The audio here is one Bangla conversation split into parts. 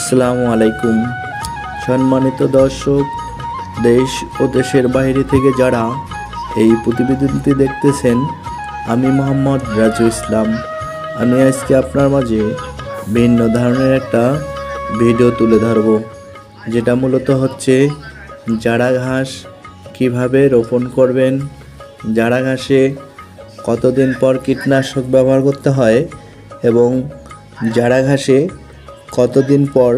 আসসালামু আলাইকুম। সম্মানিত দর্শক, দেশ ও দেশের বাইরে থেকে যারা এই প্রতিবেদনটি দেখতেছেন, আমি মোহাম্মদ রাজু ইসলাম। আমি আজকে আপনার মাঝে ভিন্ন ধরনের একটা ভিডিও তুলে ধরব, যেটা মূলত হচ্ছে জারা ঘাস কিভাবে রোপণ করবেন, জারা ঘাসে কতদিন পর কীটনাশক ব্যবহার করতে হয় এবং জারা ঘাসে কতদিন পর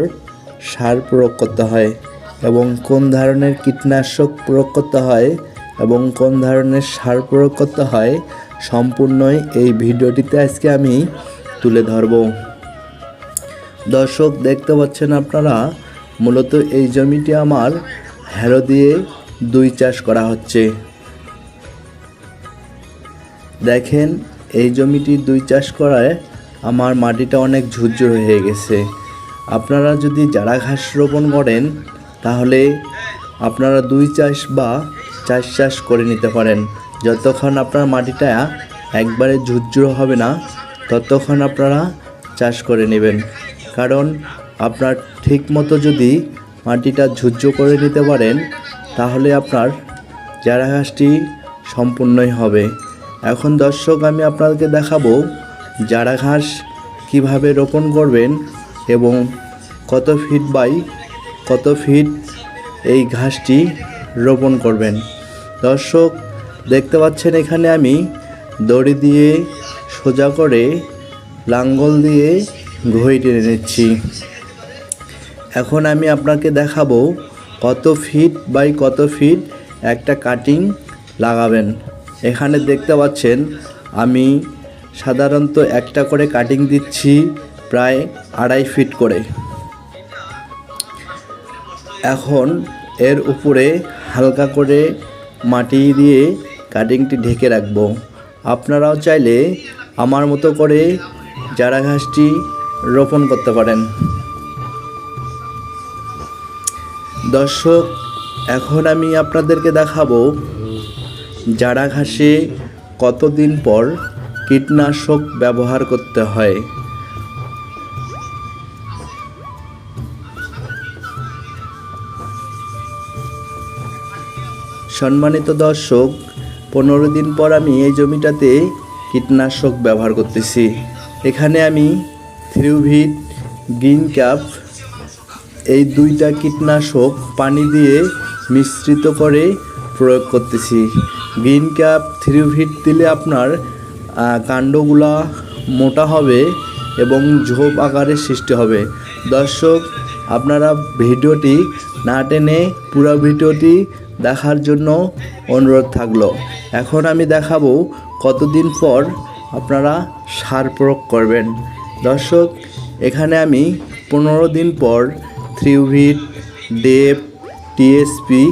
সার প্রয়োগ করতে হয় এবং কোন ধরনের কীটনাশক প্রয়োগ করতে হয় এবং কোন ধরনের সার প্রয়োগ করতে হয়, সম্পূর্ণই এই ভিডিওটিতে আজকে আমি তুলে ধরব। দর্শক, দেখতে পাচ্ছেন আপনারা, মূলত এই জমিটি আমার হ্যারো দিয়ে দুই চাষ করা হচ্ছে। দেখেন, এই জমিটি দুই চাষ করায় আমার মাটিটা অনেক ঝুরঝুর হয়ে গেছে। আপনারা যদি জারা ঘাস রোপণ করেন তাহলে আপনারা দুই চাষ বা চার চাষ করে নিতে পারেন। যতক্ষণ আপনার মাটিটা একবারে ঝুরঝুর হবে না ততক্ষণ আপনারা চাষ করে নেবেন, কারণ আপনার ঠিক মতো যদি মাটিটা ঝুরঝুর করে নিতে পারেন তাহলে আপনার জারা ঘাসটি সম্পূর্ণই হবে। এখন দর্শক, আমি আপনাদেরকে দেখাবো জারা ঘাস কীভাবে রোপণ করবেন এবং কত ফিট বাই কত ফিট এই ঘাসটি রোপণ করবেন। দর্শক, দেখতে পাচ্ছেন এখানে আমি দড়ি দিয়ে সোজা করে লাঙ্গল দিয়ে ঘই টেনে নিচ্ছি। এখন আমি আপনাকে দেখাবো কত ফিট বাই কত ফিট একটা কাটিং লাগাবেন। এখানে দেখতে পাচ্ছেন আমি সাধারণত একটা করে কাটিং দিচ্ছি প্রায় 2.5 ফিট করে। এখন এর উপরে হালকা করে মাটি দিয়ে কাটিংটি ঢেকে রাখবো। আপনারাও চাইলে আমার মতো করে জারা ঘাসটি রোপণ করতে পারেন। দর্শক, এখন আমি আপনাদেরকে দেখাবো জারা ঘাসে কতদিন পর কীটনাশক ব্যবহার করতে হয়। সম্মানিত দর্শক, 15 দিন পর আমি এই জমিটাতে কীটনাশক ব্যবহার করতেছি। এখানে আমি থ্রিউভিট, গ্রিন ক্যাপ এই দুইটা কীটনাশক পানি দিয়ে মিশ্রিত করে প্রয়োগ করতেছি। গ্রিন ক্যাপ, থ্রিউভিট দিলে আপনার কাণ্ডগুলা মোটা হবে এবং ঝোপ আকারের সৃষ্টি হবে। দর্শক, আপনারা ভিডিওটি না টেনে পুরো ভিডিওটি দেখার জন্য অনুরোধ থাকলো। এখন আমি দেখাবো কতদিন পর আপনারা সার প্রয়োগ করবেন। দর্শক, এখানে আমি 15 দিন পর থ্রিউভিট, ডেপ, টিএসপি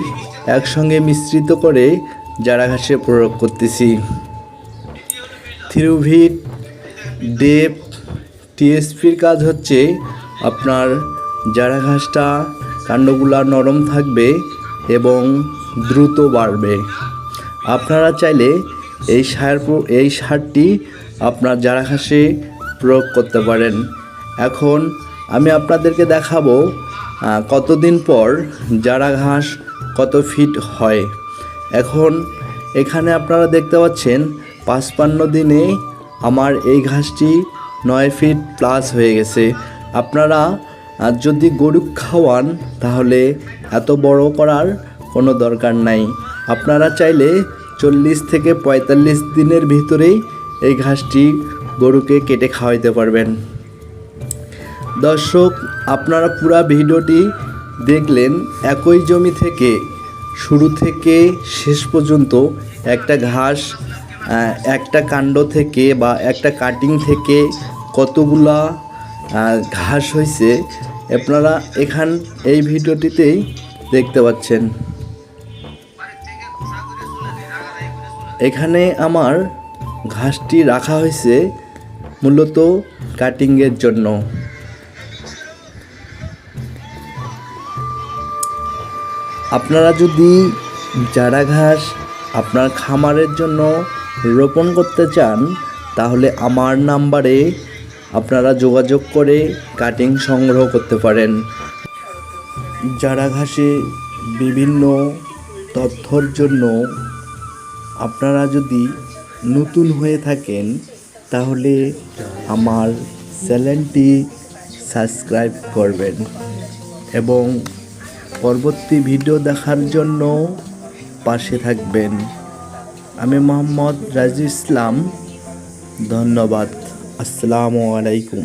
একসঙ্গে মিশ্রিত করে জারা ঘাসে প্রয়োগ করতেছি। থ্রিউভিট, ডেপ, টিএসপির কাজ হচ্ছে আপনার জারা ঘাসটা কাণ্ডগুলা নরম থাকবে এবং দ্রুত বাড়বে। আপনারা চাইলে এই সারটি আপনার জারা ঘাসে প্রয়োগ করতে পারেন। এখন আমি আপনাদেরকে দেখাবো কতদিন পর জারা ঘাস কত ফিট হয়। এখন এখানে আপনারা দেখতে পাচ্ছেন 55 দিনে আমার এই ঘাসটি 9 ফিট প্লাস হয়ে গেছে। আপনারা যদি গরু খাওয়ান তাহলে এত বড় করার কোনো দরকার নাই। আপনারা চাইলে 40 থেকে 45 দিনের ভিতরেই এই ঘাসটি গরুকে কেটে খাওয়াইতে পারবেন। দর্শক, আপনারা পুরো ভিডিওটি দেখলেন। একই জমি থেকে শুরু থেকে শেষ পর্যন্ত একটা ঘাস, একটা কাণ্ড থেকে বা একটা কাটিং থেকে কতগুলা ঘাস হয়েছে আপনারা এই ভিডিওটিতেই দেখতে পাচ্ছেন। এখানে আমার ঘাসটি রাখা হয়েছে মূলত কাটিংয়ের জন্য। আপনারা যদি জারা ঘাস আপনার খামারের জন্য রোপণ করতে চান তাহলে আমার নাম্বারে আপনারা যোগাযোগ করে কাটিং সংগ্রহ করতে পারেন। জারা ঘাসে বিভিন্ন তথ্যর জন্য আপনারা যদি নতুন হয়ে থাকেন তাহলে আমার চ্যানেলটি সাবস্ক্রাইব করবেন এবং পরবর্তী ভিডিও দেখার জন্য পাশে থাকবেন। আমি মোহাম্মদ রাজু ইসলাম, ধন্যবাদ। আসসালামু আলাইকুম।